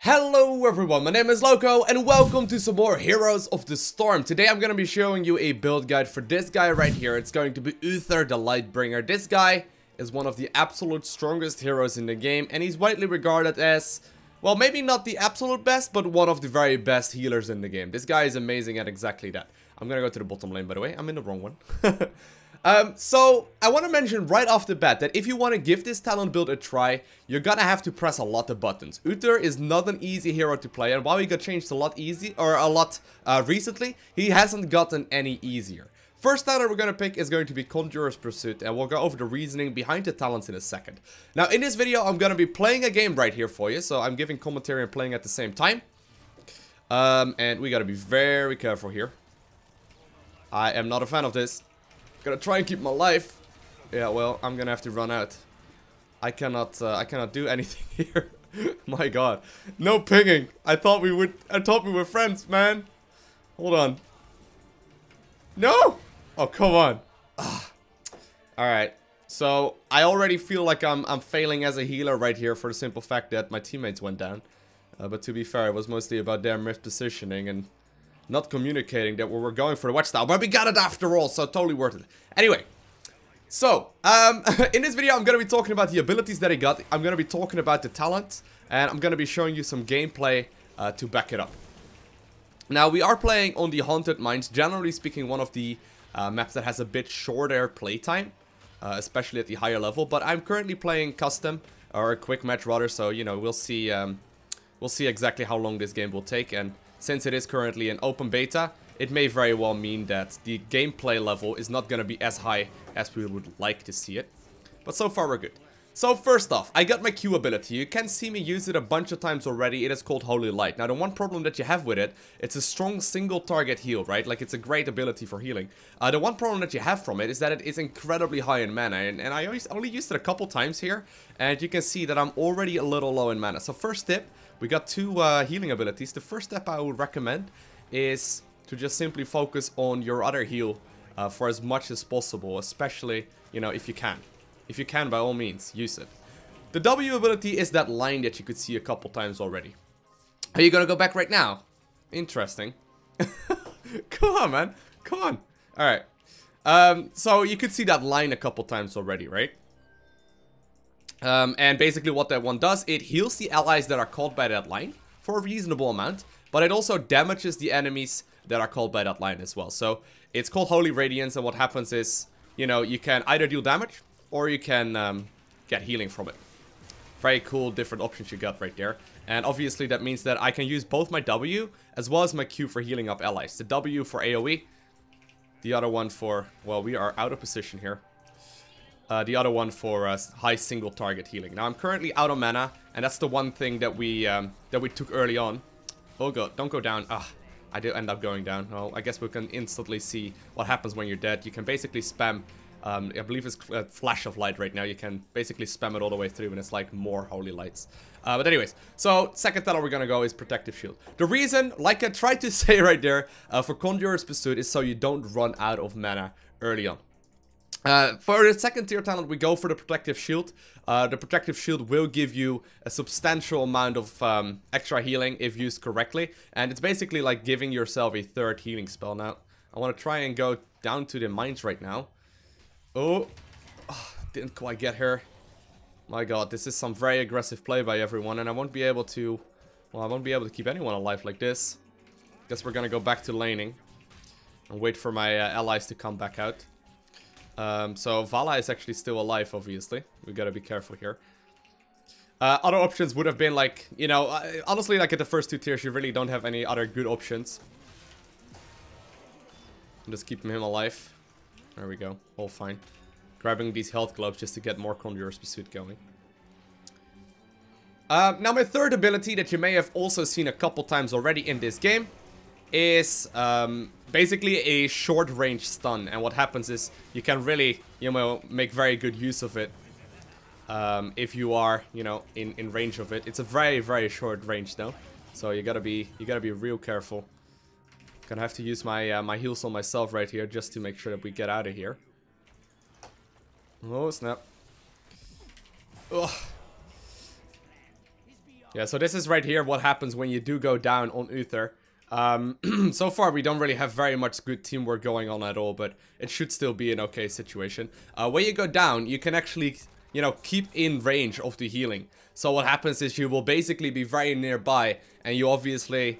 Hello everyone, my name is Lowko and welcome to some more Heroes of the Storm. Today I'm going to be showing you a build guide for this guy right here. It's going to be Uther the Lightbringer. This guy is one of the absolute strongest heroes in the game and he's widely regarded as, well, maybe not the absolute best, but one of the very best healers in the game. This guy is amazing at exactly that. I'm going to go to the bottom lane, by the way. I'm in the wrong one. So I want to mention right off the bat that if you want to give this talent build a try, you're gonna have to press a lot of buttons. Uther is not an easy hero to play, and while he got changed a lot recently, he hasn't gotten any easier. First talent we're gonna pick is going to be Conjurer's Pursuit, and we'll go over the reasoning behind the talents in a second. Now in this video I'm gonna be playing a game right here for you, so I'm giving commentary and playing at the same time. And we gotta be very careful here. I am not a fan of this. Gonna try and keep my life. Yeah, well, I'm gonna have to run out. I cannot do anything here. My god. No pinging. I thought we were friends, man. Hold on. No! Oh, come on. Alright. So, I already feel like I'm failing as a healer right here for the simple fact that my teammates went down. But to be fair, it was mostly about their mispositioning and not communicating that we were going for the watchtower, but we got it after all, so totally worth it. Anyway, so, in this video I'm going to be talking about the abilities that he got, I'm going to be talking about the talent, and I'm going to be showing you some gameplay to back it up. Now, we are playing on the Haunted Mines, generally speaking one of the maps that has a bit shorter playtime, especially at the higher level, but I'm currently playing custom, or a quick match rather, so, you know, we'll see exactly how long this game will take, and since it is currently an open beta, it may very well mean that the gameplay level is not going to be as high as we would like to see it. But so far we're good. So first off, I got my Q ability. You can see me use it a bunch of times already. It is called Holy Light. Now the one problem that you have with it, it's a strong single target heal, right? Like it's a great ability for healing. The one problem that you have from it is that it is incredibly high in mana. And I only used it a couple times here. And you can see that I'm already a little low in mana. So first tip, we got two healing abilities. The first step I would recommend is to just simply focus on your other heal for as much as possible, especially, you know, if you can. If you can, by all means, use it. The W ability is that line that you could see a couple times already. Are you gonna go back right now? Interesting. Come on, man. Come on. Alright. So you could see that line a couple times already, right? And basically what that one does, it heals the allies that are caught by that line for a reasonable amount, but it also damages the enemies that are caught by that line as well. So it's called Holy Radiance, and what happens is, you know, you can either deal damage or you can get healing from it. Very cool different options you got right there. And obviously that means that I can use both my W as well as my Q for healing up allies. The W for AoE, the other one for, well, we are out of position here. The other one for high single target healing. Now I'm currently out of mana, and that's the one thing that we took early on. Oh god, don't go down. I did end up going down. Well, I guess we can instantly see what happens when you're dead. You can basically spam, I believe it's a flash of light right now. You can basically spam it all the way through, and it's like more holy lights. But anyways, so second talent we're gonna go is Protective Shield. The reason, like I tried to say right there, for Conjurer's Pursuit is so you don't run out of mana early on. For the second tier talent, we go for the Protective Shield. The Protective Shield will give you a substantial amount of extra healing if used correctly. And it's basically like giving yourself a third healing spell. Now, I want to try and go down to the mines right now. Oh, didn't quite get her. My god, this is some very aggressive play by everyone. And I won't be able to, well, I won't be able to keep anyone alive like this. Guess we're gonna go back to laning and wait for my allies to come back out. So Vala is actually still alive, obviously. We gotta be careful here. Other options would have been like, you know, honestly, like at the first two tiers, you really don't have any other good options. I'm just keeping him alive. There we go, all fine. Grabbing these health globes just to get more Conjurer's Pursuit going. Now my third ability that you may have also seen a couple times already in this game is basically a short range stun, and what happens is you can really, you know, make very good use of it if you are, you know, in range of it. It's a very short range though, so you gotta be real careful. Gonna have to use my my heals on myself right here just to make sure that we get out of here. Oh snap! Ugh. Yeah, so this is right here what happens when you do go down on Uther. So far we don't really have very much good teamwork going on at all, but it should still be an okay situation. When you go down, you can actually, you know, keep in range of the healing. So what happens is you will basically be very nearby, and you obviously,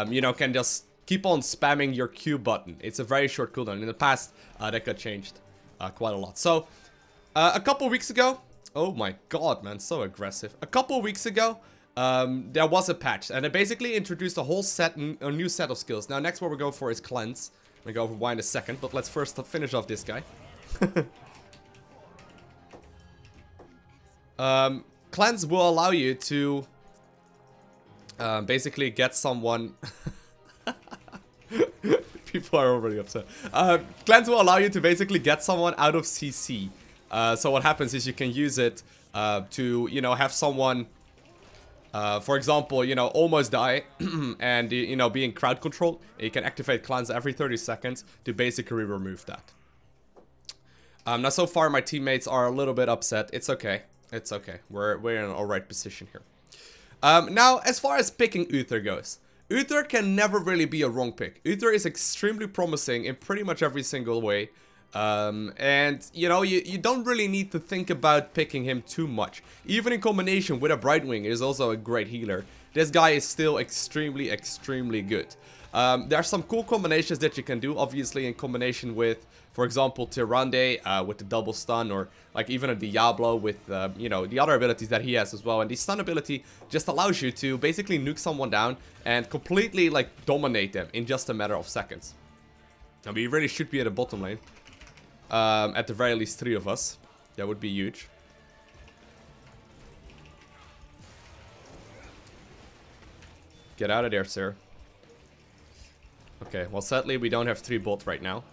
you know, can just keep on spamming your Q button. It's a very short cooldown. In the past, that got changed quite a lot. So, a couple weeks ago, oh my god, man, so aggressive. A couple weeks ago, there was a patch, and it basically introduced a whole set, a new set of skills. Now, next what we're going for is cleanse. I'm gonna go over why in a second, but let's first finish off this guy. Cleanse will allow you to basically get someone. People are already upset. Cleanse will allow you to basically get someone out of CC. So what happens is you can use it to, you know, have someone, for example, you know, almost die and, you know, be in crowd control. You can activate Cleanse every 30 seconds to basically remove that. Now, so far, my teammates are a little bit upset. It's okay. It's okay. We're in an alright position here. Now, as far as picking Uther goes, Uther can never really be a wrong pick. Uther is extremely promising in pretty much every single way. And, you know, you don't really need to think about picking him too much. Even in combination with a Brightwing, is also a great healer. This guy is still extremely good. There are some cool combinations that you can do, obviously in combination with, for example, Tyrande with the double stun, or like even a Diablo with, you know, the other abilities that he has as well. And the stun ability just allows you to basically nuke someone down and completely, like, dominate them in just a matter of seconds. And we really should be at the bottom lane. At the very least 3 of us. That would be huge. Get out of there, sir. Okay, well, sadly, we don't have 3 bolt right now.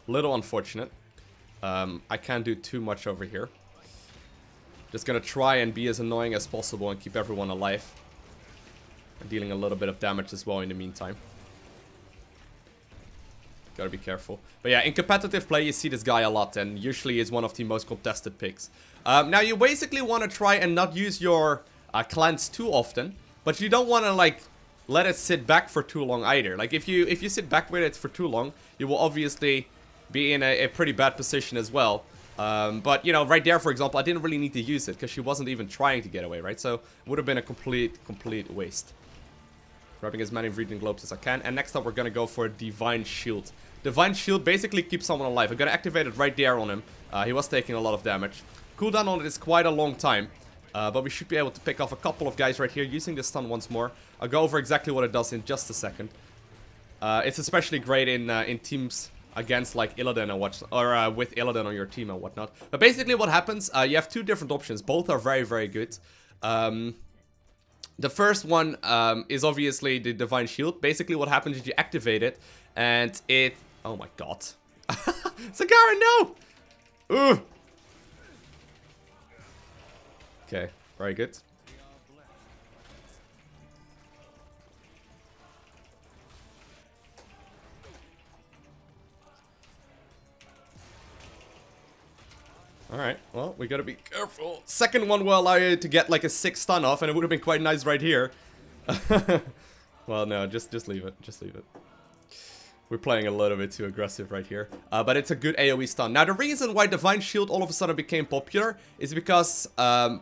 Little unfortunate. I can't do too much over here. Just gonna try and be as annoying as possible and keep everyone alive. And dealing a little bit of damage as well in the meantime. Gotta be careful. But yeah, in competitive play, you see this guy a lot, and usually is one of the most contested picks. Now, you basically want to try and not use your cleanse too often, but you don't want to, like, let it sit back for too long either. Like, if you sit back with it for too long, you will obviously be in a pretty bad position as well. But, you know, right there, for example, I didn't really need to use it, because she wasn't even trying to get away, right? So, it would have been a complete waste. Grabbing as many Radiant Globes as I can. And next up, we're going to go for a Divine Shield. Divine Shield basically keeps someone alive. I'm going to activate it right there on him. He was taking a lot of damage. Cooldown on it is quite a long time. But we should be able to pick off a couple of guys right here using the stun once more. I'll go over exactly what it does in just a second. It's especially great in teams against, like, Illidan or what, or with Illidan on your team and whatnot. But basically what happens, you have 2 different options. Both are very good. The first one is obviously the Divine Shield. Basically what happens is you activate it, and it... Oh my god. Sagara, no! Ooh. Okay, very good. Alright, well, we gotta be careful. Second one will allow you to get like a 6 stun off, and it would have been quite nice right here. Well, no, just leave it. Just leave it. We're playing a little bit too aggressive right here. But it's a good AoE stun. Now, the reason why Divine Shield all of a sudden became popular is because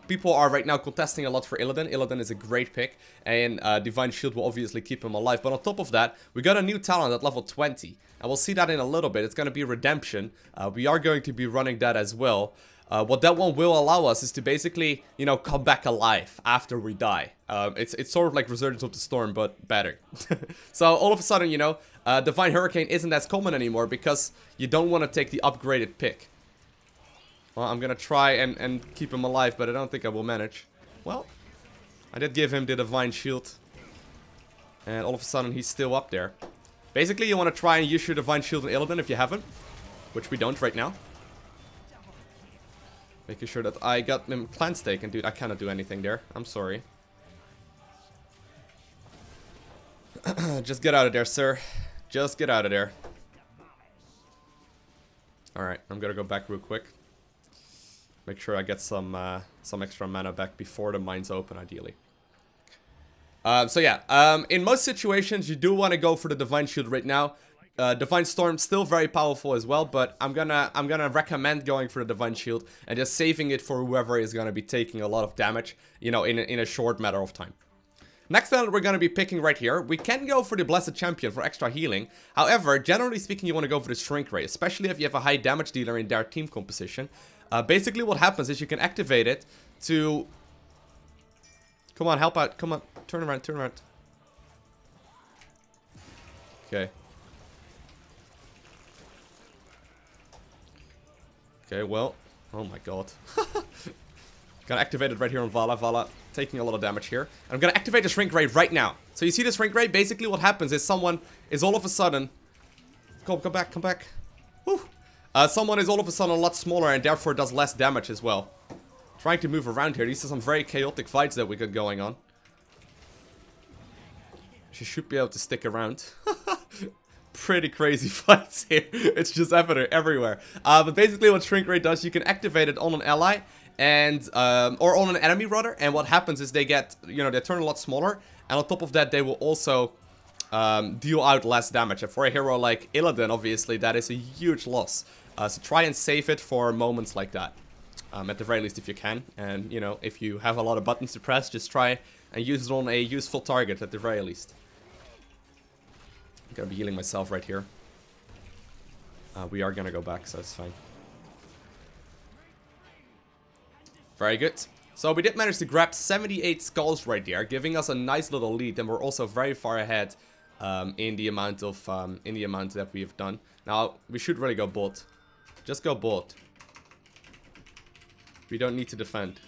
people are right now contesting a lot for Illidan. Illidan is a great pick, and Divine Shield will obviously keep him alive. But on top of that, we got a new talent at level 20. And we'll see that in a little bit. It's going to be Redemption. We are going to be running that as well. What that one will allow us is to basically, you know, come back alive after we die. It's sort of like Resurgence of the Storm, but better. So all of a sudden, you know, Divine Hurricane isn't as common anymore because you don't want to take the upgraded pick. Well, I'm going to try and keep him alive, but I don't think I will manage. Well, I did give him the Divine Shield. And all of a sudden, he's still up there. Basically, you want to try and use your Divine Shield on Illidan if you haven't. Which we don't right now. Making sure that I got him cleanse taken. Dude, I cannot do anything there. I'm sorry. Just get out of there, sir. Just get out of there. Alright, I'm gonna go back real quick. Make sure I get some extra mana back before the mines open, ideally. So yeah, in most situations, you do want to go for the Divine Shield right now. Divine Storm still very powerful as well, but I'm gonna recommend going for the Divine Shield and just saving it for whoever is gonna be taking a lot of damage, you know, in a short matter of time. Next talent we're gonna be picking right here. We can go for the Blessed Champion for extra healing. However, generally speaking, you want to go for the Shrink Ray, especially if you have a high damage dealer in their team composition. Basically, what happens is you can activate it to. Come on, help out. Come on, turn around, turn around. Okay. Okay, well, oh my god. Gonna activate it right here on Vala. Vala taking a lot of damage here. And I'm gonna activate the Shrink Ray right now. So you see the Shrink Ray? Basically what happens is someone is all of a sudden... Come back, come back. Woo. Someone is all of a sudden a lot smaller and therefore does less damage as well. Trying to move around here. These are some very chaotic fights that we got going on. She should be able to stick around. Pretty crazy fights here. It's just everywhere. But basically what Shrink Ray does, you can activate it on an ally and or on an enemy rather, and what happens is they get, you know, they turn a lot smaller, and on top of that they will also deal out less damage. And for a hero like Illidan, obviously that is a huge loss. So try and save it for moments like that. At the very least if you can, and you know, if you have a lot of buttons to press, just try and use it on a useful target at the very least. I'm gonna be healing myself right here. We are gonna go back, so it's fine. Very good. So we did manage to grab 78 skulls right there, giving us a nice little lead, and we're also very far ahead in the amount that we have done. Now we should really go bot. Just go bot. We don't need to defend.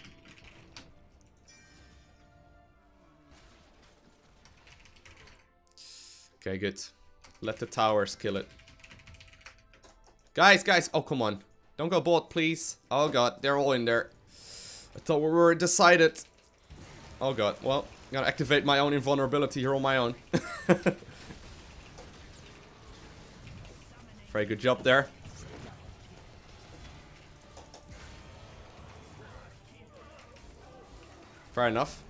Okay, good. Let the towers kill it. Guys! Oh, come on. Don't go bot, please. Oh, God. They're all in there. I thought we were decided. Oh, God. Well, I'm gonna activate my own invulnerability here on my own. Very good job there. Fair enough.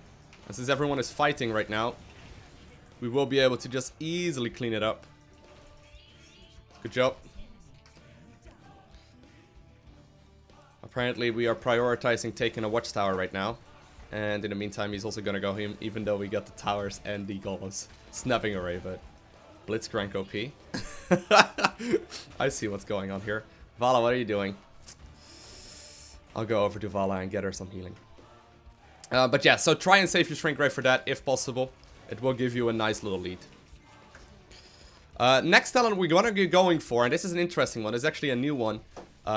And since everyone is fighting right now, we will be able to just easily clean it up. Good job. Apparently we are prioritizing taking a watchtower right now. And in the meantime he's also gonna go him, even though we got the towers and the golems snapping array, but Blitzcrank OP. I see what's going on here. Vala, what are you doing? I'll go over to Vala and get her some healing. But yeah, so try and save your Shrink Ray for that if possible. It will give you a nice little lead. Next talent we're gonna be going for, and this is an interesting one, it's actually a new one,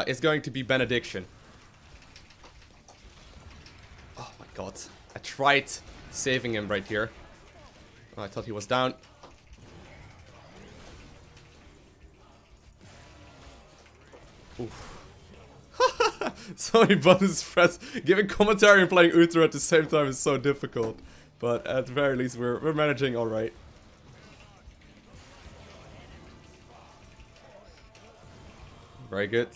is going to be Benediction. Oh my god. I tried saving him right here. Oh, I thought he was down. Oof. So many buttons pressed. Giving commentary and playing Uther at the same time is so difficult. But at the very least, we're managing alright. Very good.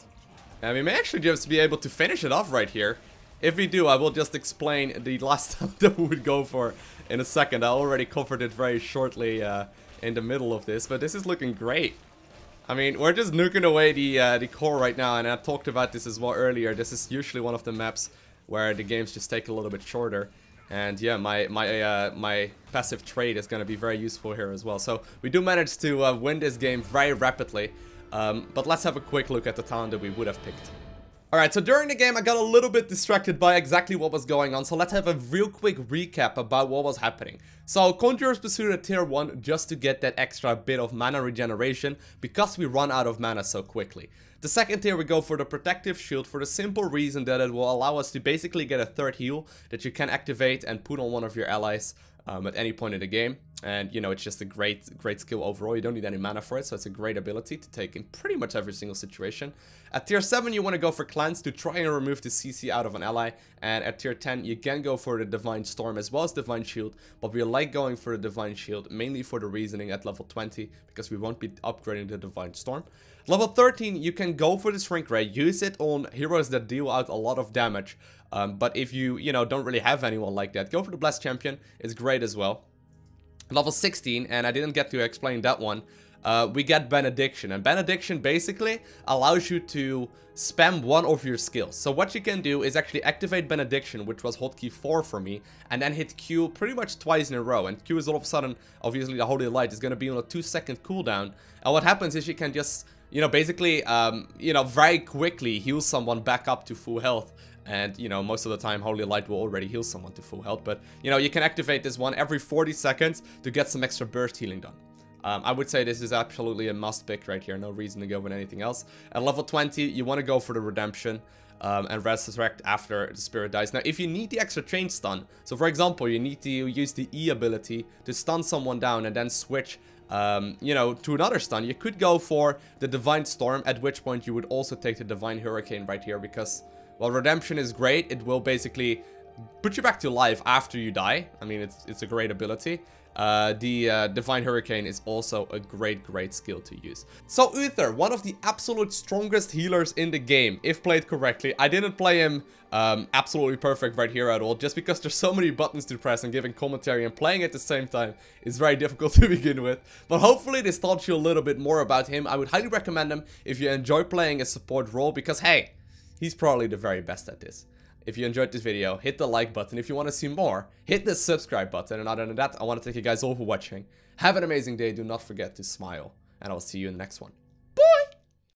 And we may actually just be able to finish it off right here. If we do, I will just explain the last time that we would go for in a second. I already covered it very shortly in the middle of this, but this is looking great. I mean, we're just nuking away the core right now, and I talked about this as well earlier. This is usually one of the maps where the games just take a little bit shorter. And yeah, my passive trade is going to be very useful here as well. So we do manage to win this game very rapidly. But let's have a quick look at the talent that we would have picked. Alright, so during the game I got a little bit distracted by exactly what was going on, so let's have a real quick recap about what was happening. So Conjurers pursued at tier 1 just to get that extra bit of mana regeneration, because we run out of mana so quickly. The second tier we go for the Protective Shield for the simple reason that it will allow us to basically get a third heal that you can activate and put on one of your allies at any point in the game. And, you know, it's just a great skill overall. You don't need any mana for it, so it's a great ability to take in pretty much every single situation. At tier 7, you want to go for Cleanse to try and remove the CC out of an ally. And at tier 10, you can go for the Divine Storm as well as Divine Shield. But we like going for the Divine Shield, mainly for the reasoning at level 20, because we won't be upgrading the Divine Storm. Level 13, you can go for the Shrink Ray, use it on heroes that deal out a lot of damage. But if you don't really have anyone like that, go for the Blessed Champion, it's great as well. Level 16, and I didn't get to explain that one, we get Benediction. And Benediction basically allows you to spam one of your skills. So what you can do is actually activate Benediction, which was hotkey 4 for me, and then hit Q pretty much twice in a row. And Q is all of a sudden, obviously the Holy Light is going to be on a 2-second cooldown. And what happens is you can just, you know, basically, you know, very quickly heal someone back up to full health. And, you know, most of the time, Holy Light will already heal someone to full health. But, you know, you can activate this one every 40 seconds to get some extra burst healing done. I would say this is absolutely a must pick right here. No reason to go with anything else. At level 20, you want to go for the Redemption. And resurrect after the spirit dies. Now, if you need the extra chain stun, so for example, you need to use the E ability to stun someone down and then switch, you know, to another stun, you could go for the Divine Storm, at which point you would also take the Divine Hurricane right here, because, while Redemption is great, it will basically put you back to life after you die. I mean, it's a great ability. The Divine Hurricane is also a great skill to use. So Uther, one of the absolute strongest healers in the game, if played correctly. I didn't play him absolutely perfect right here at all, just because there's so many buttons to press, and giving commentary and playing at the same time is very difficult to begin with. But hopefully this taught you a little bit more about him. I would highly recommend him if you enjoy playing a support role, because hey, he's probably the very best at this. If you enjoyed this video, hit the like button. If you want to see more, hit the subscribe button. And other than that, I want to thank you guys all for watching. Have an amazing day. Do not forget to smile. And I'll see you in the next one.